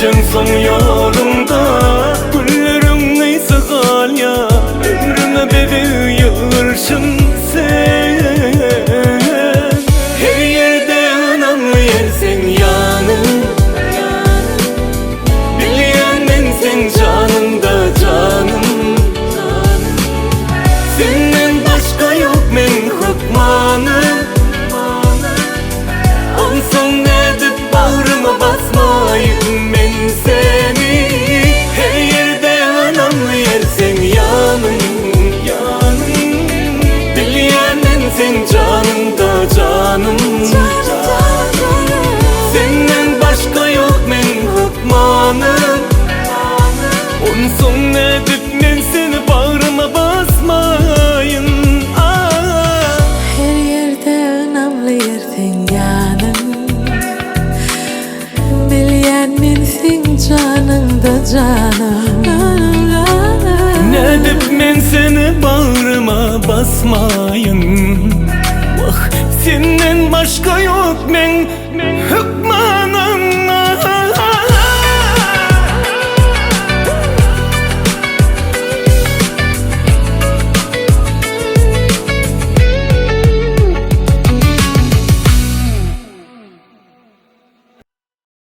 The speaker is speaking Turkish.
için son yolumda. Güllerim neyse gal ya, ömrüme bir yığırsın sen. Her yerde önemli yer sen yanım. Biliyorum ben sen canımda canım. Senden başka yok men hukmanım. Olsun edip bağrıma basmayın ben seni. Her yerde önemli yer sen yanım. Biliyorum ben sen canımda canım. Senden başka yok men hukmanım. Olsun edip ben seni bağrıma basmayın. Her yerde önemli yer sen yanım. Bilyen mensin canında canım. Ne dip men seni bağrıma basmayın. Vah, senden başka yok men.